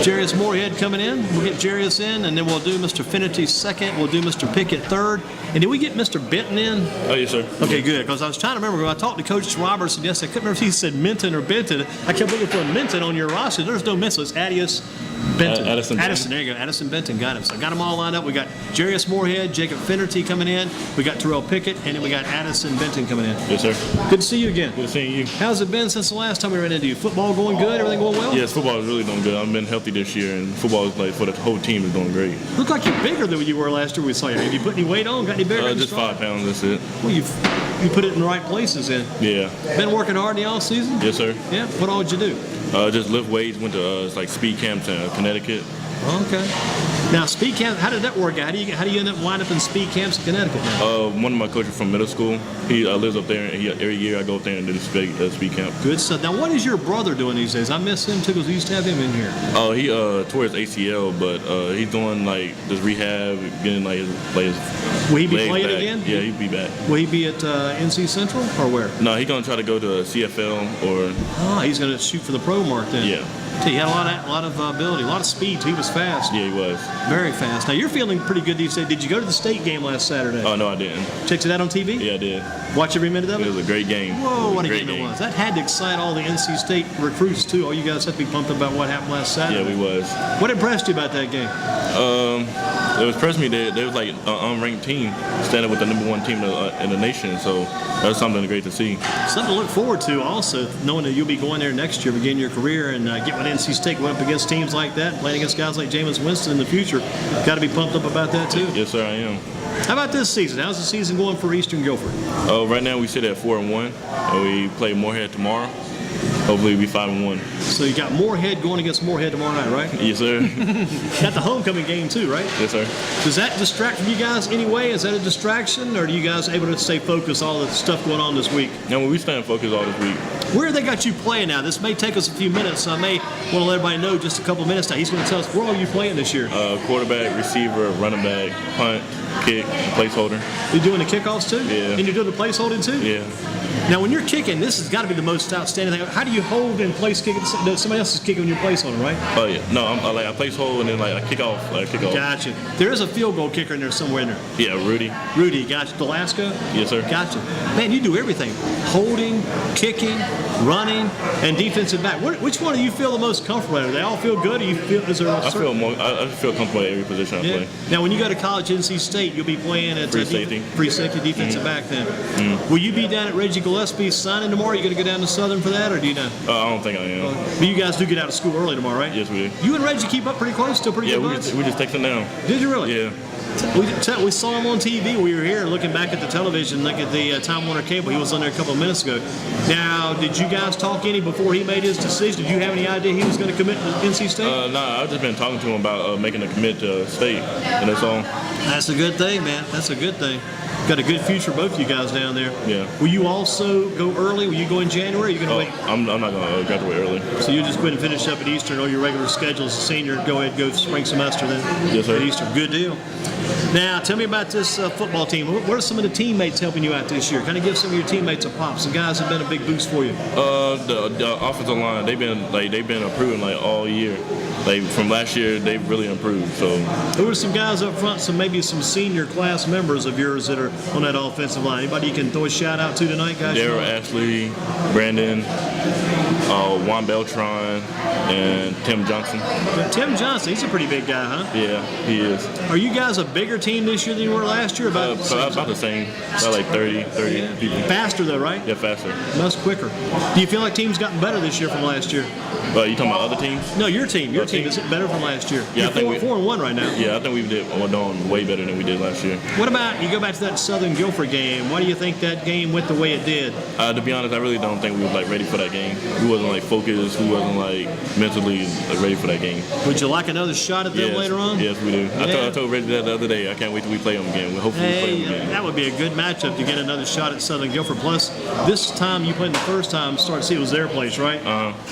Jarius Morehead coming in. We'll get Jarius in, and then we'll do Mr. Finity second. We'll do Mr. Pickett third. And did we get Mr. Benton in? Oh, yes, sir. Okay, good. Because I was trying to remember when I talked to Coach Robertson yesterday. I couldn't remember if he said Minton or Benton. I kept looking for a Minton on your roster. There's no Minton. It's Adius Benton. Addison. There you go. Addison Benton. Got him. So I got them all lined up. We got Jarius Morehead, Jacob Finnerty coming in. We got Terrell Pickett, and then we got Addison Benton coming in. Yes, sir. Good to see you again. Good seeing you. How's it been since the last time we ran into you? Football going good? Everything going well? Yes, football is really doing good. I've been healthy this year, and football is like for the whole team is doing great. Look like you're bigger than you were last year. We saw you. Have you put any weight on? Got any bigger? Just 5 pounds. That's it. Well, you put it in the right places then. Yeah. Been working hard in the off season? Yes, sir. Yeah. What all did you do? Just lift weights. Went to like speed camps in Connecticut. Okay. Now, speed camp, how did that work out? How do you end up wind up in speed camps in Connecticut now? One of my coaches from middle school, he lives up there, and every year I go up there and do the speed camp. Good stuff. Now, what is your brother doing these days? I miss him too because we used to have him in here. Oh, he tore his ACL, but he's doing like this rehab, getting like his Will he be playing back. again? Yeah, he'll be back. Will he be at NC Central or where? No, he's gonna try to go to CFL or. Oh, he's gonna shoot for the pro mark then. Yeah. He had a lot of ability, a lot of speed. He was fast. Yeah, he was. Very fast. Now, you're feeling pretty good these days. Did you go to the state game last Saturday? Oh, no, I didn't. Checked it out on TV? Yeah, I did. Watch every minute of it? It was a great game. Whoa, what a great game it was. That had to excite all the NC State recruits, too. All you guys have to be pumped about what happened last Saturday. Yeah, we was. What impressed you about that game? It impressed me that they was like an unranked team standing with the #1 team in the nation, so that's something great to see. Something to look forward to also, knowing that you'll be going there next year, begin your career, and get with NC State, going up against teams like that, playing against guys like Jameis Winston in the future. Got to be pumped up about that, too. Yes, sir, I am. How about this season? How's the season going for Eastern Guilford? Right now we sit at 4-1, and we play Morehead tomorrow. Hopefully we'll be 5-1. So you got Morehead going against Morehead tomorrow night, right? Yes, sir. Got the homecoming game too, right? Yes, sir. Does that distract from you guys anyway? Is that a distraction, or are you guys able to stay focused all the stuff going on this week? No, we staying focused all this week. Where have they got you playing now? This may take us a few minutes, so I may want to let everybody know just a couple of minutes now. He's going to tell us where are you playing this year? Quarterback, receiver, running back, punt, kick, placeholder. You're doing the kickoffs too? Yeah. And you're doing the placeholding too? Yeah. Now, when you're kicking, this has got to be the most outstanding thing. How do you hold and place kicking? No, somebody else is kicking when you're placeholding, right? Oh yeah. No, I place hold and then I kick off. Gotcha. There is a field goal kicker in there somewhere in there. Yeah, Rudy. Rudy, gotcha. Delasco? Yes, sir. Gotcha. Man, you do everything. Holding, kicking, running, and defensive back. Which one do you feel the most comfortable at? Do they all feel good? Or you feel, is there a I feel comfortable at every position I play. Now, when you go to college, NC State, you'll be playing at free safety. Free safety, defensive back then. Will you be down at Reggie Gillespie's signing tomorrow? You going to go down to Southern for that, or do you know? I don't think I am. But you guys do get out of school early tomorrow, right? Yes, we do. You and Reggie keep up pretty close, still pretty good buds? Yeah, we just texting now. Did you really? Yeah. We saw him on TV. We were here looking back at the television, look at the Time Warner Cable. He was on there a couple of minutes ago. Now, did you guys talk any before he made his decision? Did you have any idea he was going to commit to NC State? No, I've just been talking to him about making a commit to state, and that's all. That's a good thing, man. That's a good thing. Got a good future, both you guys down there. Yeah. Will you also go early? Will you go in January? Or are you going to wait? I'm not going to graduate early. So you just go ahead and finish up at Eastern on your regular schedule as a senior. Go ahead, go spring semester then. Yes, sir. At Eastern. Good deal. Now, tell me about this football team. What are some of the teammates helping you out this year? Kind of give some of your teammates a pop. Some guys have been a big boost for you. The offensive line, they've been improving all year. From last year, they've really improved. So who are some guys up front? Maybe some senior class members of yours that are on that offensive line. Anybody you can throw a shout out to tonight, guys? Daryl Ashley, Brandon, Juan Beltran, and Tim Johnson. Tim Johnson, he's a pretty big guy, huh? Yeah, he is. Are you guys a bigger team this year than you were last year? About the same. About like 30 people. Faster though, right? Yeah, faster. Much quicker. Do you feel like teams gotten better this year from last year? You talking about other teams? No, your team. Your team is it better from last year? Yeah, You're 4-1 right now. Yeah, I think we're doing way better than we did last year. What about you go back to that Southern Guilford game? Why do you think that game went the way it did? To be honest, I really don't think we was ready for that game. We wasn't focused. We wasn't mentally ready for that game. Would you like another shot at them later on? Yes, we do. Yeah. I told Reggie that the other day. I can't wait till we play them again. Hopefully we play them again. That would be a good matchup to get another shot at Southern Guilford. Plus, this time you played the first time, it was their place, right?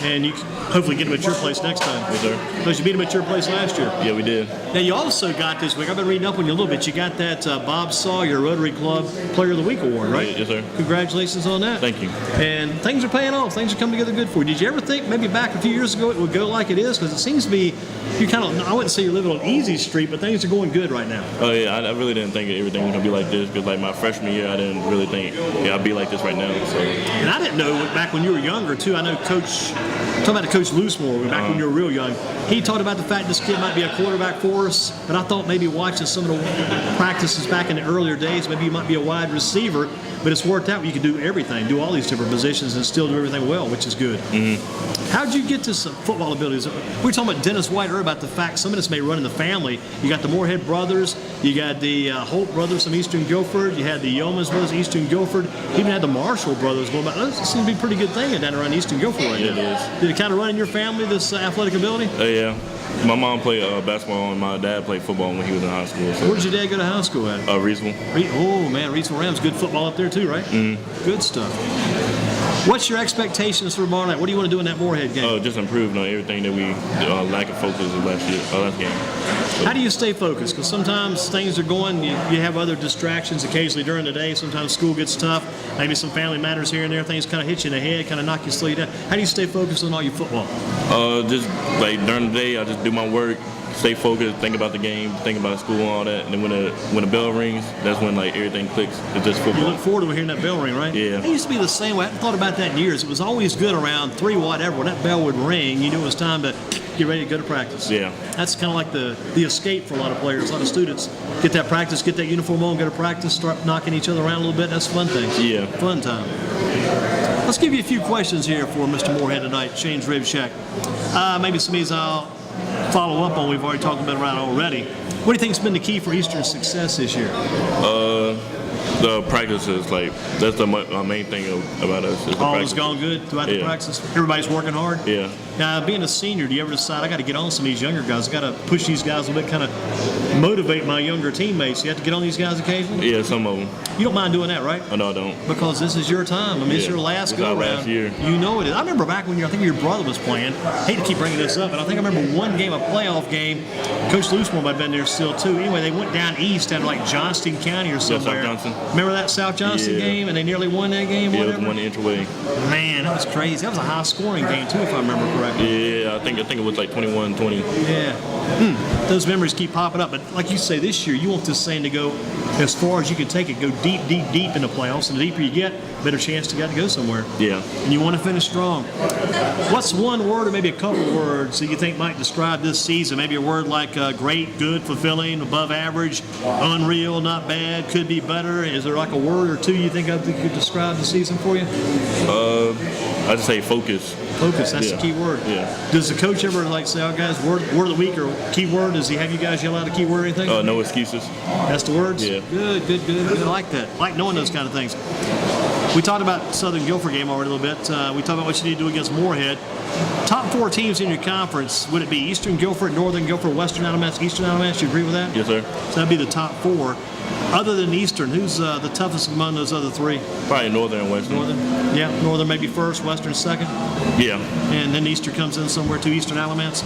And you hopefully get them at your place next time. Yes, sir. Because you beat them at your place last year. Yeah, we did. Now, you also got this week, I've been reading up on you a little bit, you got that Bob Sawyer Rotary Rotary Club Player of the Week award, right? Yes, sir. Congratulations on that. Thank you. And things are paying off. Things are coming together good for you. Did you ever think maybe back a few years ago it would go like it is? Because it seems to be, you kind of, I wouldn't say you're living on easy street, but things are going good right now. Oh yeah, I really didn't think everything was gonna be like this because like my freshman year, I didn't really think I'd be like this right now. So. And I didn't know back when you were younger too. I know talking about Coach Loosemore back when you were real young. He talked about the fact this kid might be a quarterback for us, but I thought maybe watching some of the practices back in the earlier days, maybe you might be a wide receiver. But it's worked out where you can do everything, do all these different positions, and still do everything well, which is good. Mm-hmm. How'd you get to some football abilities? We were talking about Dennis White earlier about the fact some of this may run in the family. You got the Morehead brothers, you got the Holt brothers from Eastern Guilford, you had the Yeomans brothers, Eastern Guilford, you even had the Marshall brothers going back. That seems to be a pretty good thing down around Eastern Guilford right now. It is. Did it kind of run in your family, this athletic ability? Yeah. My mom played basketball and my dad played football when he was in high school. So. Where did your dad go to high school at? Reasonable. Oh, man, Reasonable Rams. Good football up there, too, right? Mm-hmm. Good stuff. What's your expectations for tomorrow night? What do you want to do in that Morehead game? Just improving on everything that we lack of focus in last game. So. How do you stay focused? Because sometimes things are going, you have other distractions occasionally during the day. Sometimes school gets tough. Maybe some family matters here and there. Things kind of hit you in the head, kind of knock your sleep down. How do you stay focused on all your football? Just like during the day, I just do my work. Stay focused, think about the game, think about school and all that, and then when the bell rings, that's when like everything clicks. It's just football. You look forward to hearing that bell ring, right? Yeah. It used to be the same way. I haven't thought about that in years. It was always good around 3 whatever. When that bell would ring, you knew it was time to get ready to go to practice. Yeah. That's kind of like the escape for a lot of players, a lot of students. Get that practice, get that uniform on, go to practice, start knocking each other around a little bit. That's a fun thing. Yeah. Fun time. Let's give you a few questions here for Mr. Morehead tonight, Shane's Rib Shack. Maybe some of these I'll follow up on. We've already talked about it already. What do you think has been the key for Eastern's success this year? The practices, like that's the main thing about us. Is all has gone good throughout the practices. Everybody's working hard. Yeah. Now, being a senior, do you ever decide I got to get on some of these younger guys? I got to push these guys a little bit, kind of motivate my younger teammates. You have to get on these guys occasionally. Yeah, some of them. You don't mind doing that, right? Oh, no, I don't. Because this is your time. I mean, it's your last go around. Last year. You know it is. I remember back when I think your brother was playing. I hate to keep bringing this up, but I think I remember one game, a playoff game. Coach Loosemore might have been there still too. Anyway, they went down east out of like Johnston County or somewhere. South Johnson. Remember that South Johnson game, and they nearly won that game. Yeah, whatever? it was 1 inch away. Man, that was crazy. That was a high-scoring game too, if I remember correctly. Yeah, I think it was like 21-20. Yeah. Those memories keep popping up. But like you say, this year you want this thing to go as far as you can take it. Go deep, deep, deep in the playoffs. And the deeper you get, better chance to get to go somewhere. Yeah. And you want to finish strong. What's one word or maybe a couple words that you think might describe this season? Maybe a word like great, good, fulfilling, above average, unreal, not bad, could be better. Is there like a word or two you think of that could describe the season for you? I'd say focus. Focus, that's the key word. Yeah. Does the coach ever like say, oh guys, word of the week or key word? Does he have you guys yell out a key word or anything? No excuses. That's the words? Yeah. Good. I like that. I like knowing those kind of things. We talked about Southern Guilford game already a little bit. We talked about what you need to do against Morehead. Top 4 teams in your conference, would it be Eastern Guilford, Northern Guilford, Western Alamance, Eastern Alamance? Do you agree with that? Yes, sir. So that'd be the top 4. Other than Eastern, who's the toughest among those other 3? Probably Northern and Western. Northern? Yeah, Northern maybe first, Western second? Yeah. And then Eastern comes in somewhere to Eastern Alamance.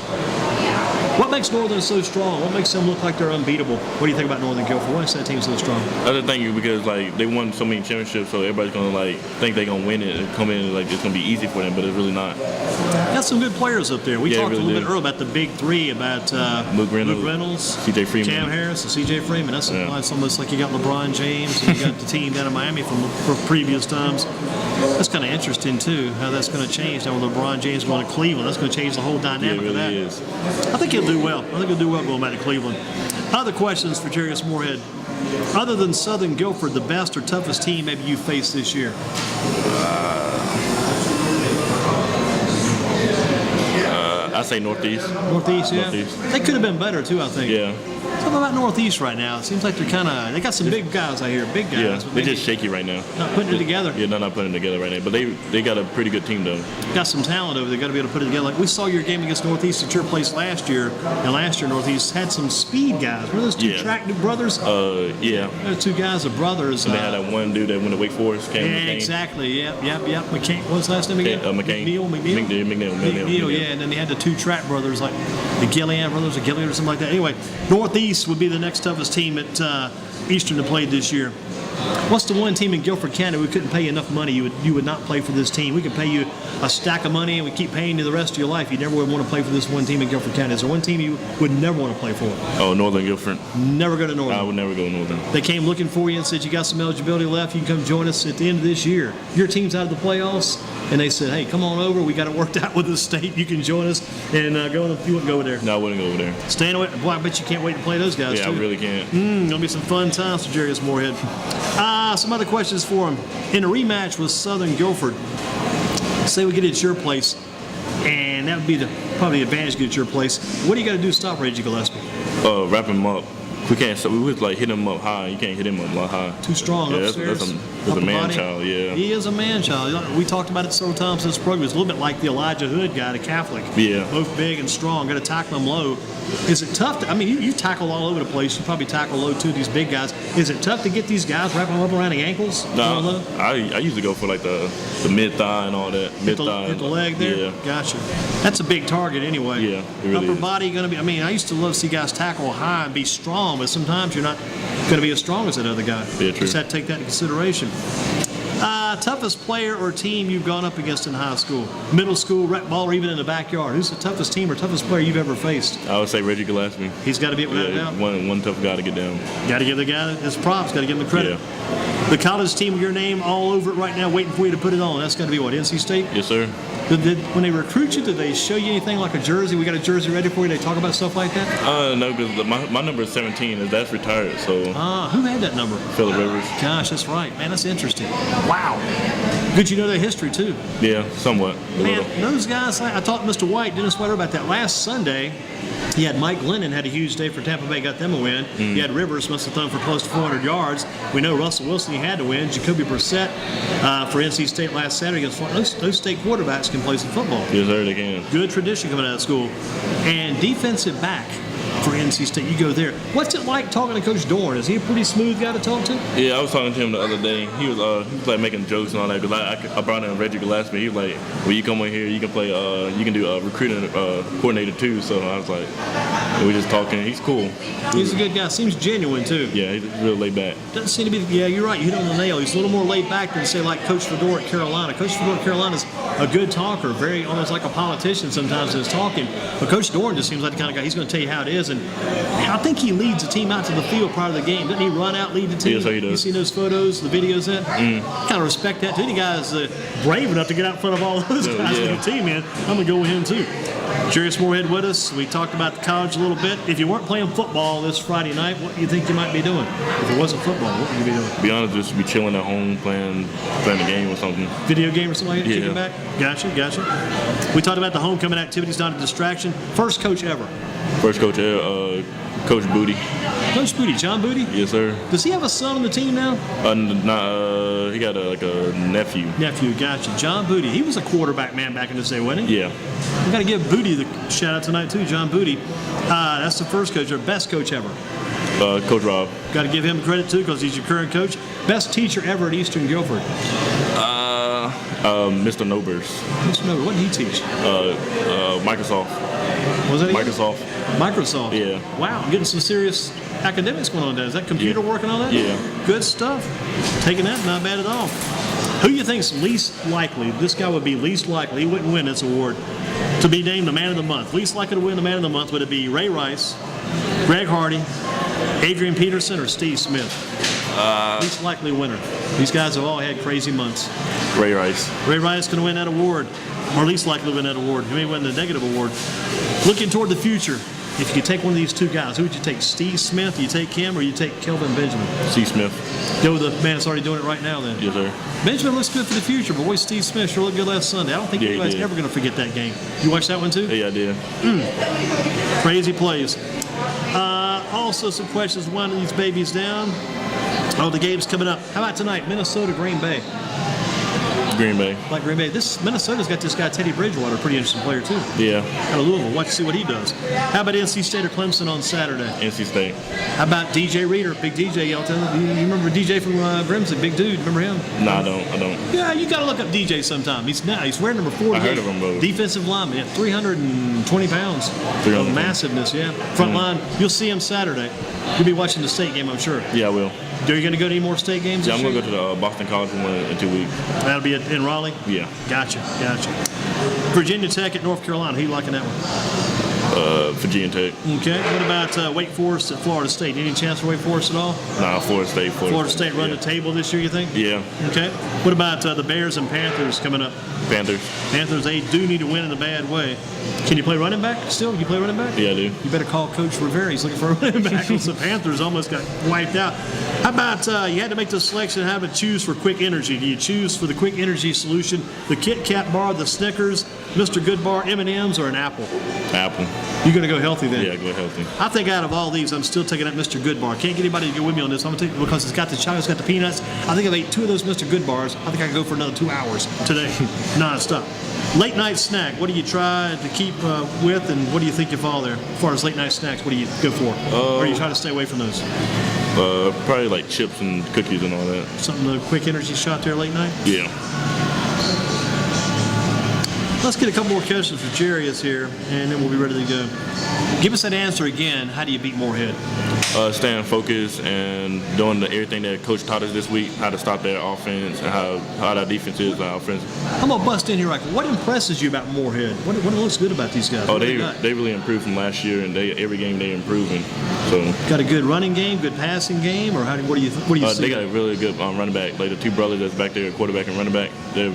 What makes Northern so strong? What makes them look like they're unbeatable? What do you think about Northern Guilford? Why is that team so strong? I just think because like they won so many championships, so everybody's gonna like think they're gonna win it and come in like it's gonna be easy for them, but it's really not. Got some good players up there. We talked really a little bit earlier about the big 3, about Luke Reynolds, C.J. Freeman, Cam Harris, and C.J. Freeman. That's it's almost like you got LeBron James and you got the team down in Miami from previous times. That's kind of interesting too, how that's going to change now with LeBron James going to Cleveland. That's going to change the whole dynamic it really of that. Is. I think he'll do well. I think he'll do well going back to Cleveland. Other questions for Jarius Morehead. Other than Southern Guilford, the best or toughest team maybe you faced this year? I say Northeast. Northeast, yeah. Northeast. They could have been better too, I think. Yeah. Something about Northeast right now. It seems like they got some big guys out here, big guys. Yeah, but they're just shaky right now. Not putting it together. Yeah, they're not putting it together right now. But they got a pretty good team though. Got some talent over there. Got to be able to put it together. Like we saw your game against Northeast at your place last year, and last year Northeast had some speed guys. Were those 2 track brothers? Yeah. Those 2 guys are brothers. And they had that one dude that went to Wake Forest. Yeah, exactly. Yep. McCain. What was his last name again? McCain. McNeil. Yeah, and then they had the 2 track brothers, like the Gillian brothers or Gillian or something like that. Anyway, Northeast would be the next toughest team at Eastern that played this year. What's the one team in Guilford County we couldn't pay you enough money you would not play for this team? We could pay you a stack of money and we keep paying you the rest of your life. You never would want to play for this one team in Guilford County. Is there one team you would never want to play for? Oh, Northern Guilford. Never go to Northern. I would never go to Northern. They came looking for you and said you got some eligibility left. You can come join us at the end of this year. Your team's out of the playoffs, and they said, hey, come on over. We got it worked out with the state. You can join us and go. You wouldn't go over there. No, I wouldn't go over there. Staying away. Boy, I bet you can't wait to play those guys. Yeah, too. I really can't. Gonna be some fun times for Jarius Morehead. Some other questions for him. In a rematch with Southern Guilford, say we get it at your place, and that would be probably the advantage to get at your place. What do you got to do to stop Reggie Gillespie? Wrap him up. We can't. So we would like hit him up high. You can't hit him up a lot high. Too strong upstairs. That's a man child. Yeah. He is a man child. We talked about it several times in this program. It's a little bit like the Elijah Hood guy, the Catholic. Yeah. Both big and strong. Got to tackle them low. Is it tough? You tackle all over the place. You probably tackle low too. These big guys. Is it tough to get these guys wrapping them up around the ankles? No. I usually go for like the mid thigh and all that. Hit the leg there. Yeah. Gotcha. That's a big target anyway. Yeah. It really Upper is. body going to be. I used to love to see guys tackle high and be strong, but sometimes you're not going to be as strong as that other guy. Yeah, true. Just have to take that into consideration. Toughest player or team you've gone up against in high school, middle school, rec ball, or even in the backyard? Who's the toughest team or toughest player you've ever faced? I would say Reggie Gillespie. He's got to be it without a doubt. One tough guy to get down. Got to give the guy his props. Got to give him the credit. Yeah. The college team with your name all over it right now, waiting for you to put it on. That's got to be what, NC State? Yes, sir. When they recruit you, did they show you anything like a jersey? We got a jersey ready for you. They talk about stuff like that? No, because my number is 17, and that's retired. So. Who had that number? Phillip Rivers. Gosh, that's right. Man, that's interesting. Wow. Good you know their history, too. Yeah, somewhat. Man, those guys, I talked to Mr. White, Dennis White, about that last Sunday. He had Mike Glennon had a huge day for Tampa Bay, got them a win. He had Rivers, must have thrown for close to 400 yards. We know Russell Wilson, he had to win. Jacoby Brissett for NC State last Saturday against Florida. Those state quarterbacks can play some football. Yes, sir, they can. Good tradition coming out of school. And defensive back for NC State, you go there. What's it like talking to Coach Dorn? Is he a pretty smooth guy to talk to? Yeah, I was talking to him the other day. He was like making jokes and all that because I brought in Reggie Gillespie. He was like, "Well, you come in here, you can play, you can do recruiting coordinator too." So I was like, we just talking. He's cool. He's a good guy. Seems genuine too. Yeah, he's real laid back. Doesn't seem to be. Yeah, you're right. You hit on the nail. He's a little more laid back than say like Coach Fedor at Carolina. Coach Fedor at Carolina is a good talker, very almost like a politician sometimes in his talking. But Coach Dorn just seems like the kind of guy. He's going to tell you how it is, and I think he leads the team out to the field prior to the game. Doesn't he run out, lead the team? Yes, he does. You seen those photos, the videos that? Kind of respect that too. Any guy's brave enough to get out in front of all those guys in the team, man. I'm going to go with him too. Jarius Morehead with us. We talked about the college a little bit. If you weren't playing football this Friday night, what do you think you might be doing? If it wasn't football, what would you be doing? To be honest, just be chilling at home, playing the game or something. Video game or something like that? Yeah. Kicking back? Gotcha. We talked about the homecoming activities, not a distraction. First coach ever. First coach, Coach Booty. Coach Booty, John Booty? Yes, sir. Does he have a son on the team now? He got like a nephew. Nephew, gotcha. John Booty. He was a quarterback man back in this day, wasn't he? Yeah. We got to give Booty the shout out tonight too, John Booty. That's the first coach, or best coach ever. Coach Rob. Got to give him credit too because he's your current coach. Best teacher ever at Eastern Guilford. Mr. Nobers. Mr. Noble, what did he teach? Microsoft. Was that Microsoft. Microsoft. Yeah. Wow, I'm getting some serious academics going on there. Is that computer working on that? Yeah. Good stuff. Taking that, not bad at all. Who you think's least likely? This guy would be least likely. He wouldn't win this award to be named the Man of the Month. Least likely to win the Man of the Month, would it be Ray Rice, Greg Hardy, Adrian Peterson, or Steve Smith? Least likely winner. These guys have all had crazy months. Ray Rice. Ray Rice going to win that award, or least likely to win that award. He may win the negative award. Looking toward the future, if you could take one of these two guys, who would you take? Steve Smith, you take him, or you take Kelvin Benjamin? Steve Smith. Go with the man that's already doing it right now then. Yes, sir. Benjamin looks good for the future, but boy, Steve Smith sure looked good last Sunday. I don't think anybody's ever going to forget that game. You watched that one too? Yeah, I did. Crazy plays. Also some questions. One of these babies down. Oh, the game's coming up. How about tonight? Minnesota, Green Bay. Green Bay. Like Green Bay. Minnesota's got this guy Teddy Bridgewater, pretty interesting player too. Yeah. Out of Louisville. Watch see what he does. How about NC State or Clemson on Saturday? NC State. How about DJ Reader, big DJ? Y'all tell you remember DJ from Grimsley, big dude. Remember him? No, I don't. Yeah, you got to look up DJ sometime. He's wearing number 48. I heard of him, bro. Defensive lineman, 320 pounds. 300. Massiveness, yeah. Front line. You'll see him Saturday. You'll be watching the state game, I'm sure. Yeah, I will. Are you going to go to any more state games? Yeah, I'm going to go to the Boston College one in 2 weeks. That'll be in Raleigh? Yeah. Gotcha. Virginia Tech at North Carolina. Who you liking that one? Virginia Tech. Okay. What about Wake Forest at Florida State? Any chance for Wake Forest at all? Nah, Florida State. Florida State run the table this year, you think? Yeah. Okay. What about the Bears and Panthers coming up? Panthers, they do need to win in a bad way. Can you play running back still? You play running back? Yeah, I do. You better call Coach Rivera. He's looking for a running back. The Panthers almost got wiped out. How about you had to make the selection, how to choose for Quick Energy? Do you choose for the Quick Energy solution, the Kit Kat bar, the Snickers, Mr. Good bar, M&M's, or an apple? Apple. You're going to go healthy then? Yeah, go healthy. I think out of all these, I'm still taking up Mr. Good bar. Can't get anybody to go with me on this. I'm going to take because it's got the chocolate, it's got the peanuts. I think I've ate 2 of those Mr. Good bars. I think I can go for another 2 hours today, nonstop. Late night snack, what do you try to keep with, and what do you think you fall there? As far as late night snacks, what do you go for? Or you try to stay away from those? Probably like chips and cookies and all that. Something, a quick energy shot there late night? Yeah. Let's get a couple more questions for Jarius here, and then we'll be ready to go. Give us that answer again. How do you beat Morehead? Staying focused and doing everything that Coach taught us this week, how to stop their offense and how our defense is our offense. I'm going to bust in here right quick. What impresses you about Morehead? What looks good about these guys? They really improved from last year, and every game they're improving. So got a good running game, good passing game, or what do you see? They got a really good running back. Like the 2 brothers that's back there, quarterback and running back. They're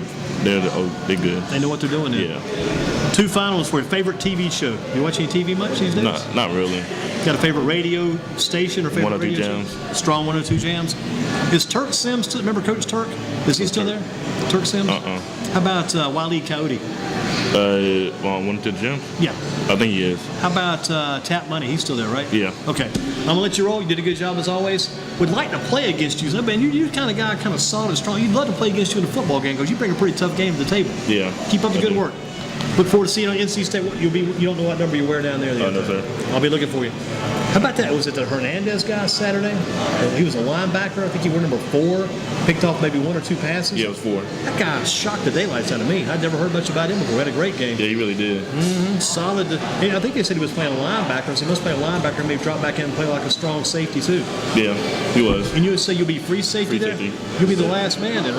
good. They know what they're doing there. Yeah. 2 finals for your favorite TV show. You watch any TV much these days? Not really. Got a favorite radio station or favorite 102 radio Jams. Show? Strong 102 Jams. Is Turk Sims still, remember Coach Turk? Is he still there? Turk Sims? How about Wile Coyote? 102 Jams? Yeah. I think he is. How about Tap Money? He's still there, right? Yeah. Okay. I'm going to let you roll. You did a good job as always. Would like to play against you. Man, you're the kind of guy, kind of solid and strong. You'd love to play against you in a football game because you bring a pretty tough game to the table. Yeah. Keep up the good work. Look forward to seeing you on NC State. You don't know what number you wear down there. No, sir. I'll be looking for you. How about that? Was it the Hernandez guy Saturday? He was a linebacker. I think he wore number 4. Picked off maybe 1 or 2 passes. Yeah, it was 4. That guy shocked the daylights out of me. I'd never heard much about him before. He had a great game. Yeah, he really did. Solid. I think they said he was playing a linebacker. So he must play a linebacker and maybe drop back in and play like a strong safety too. Yeah, he was. And you would say you'll be free safety there? Safety. You'll be the last man then, right?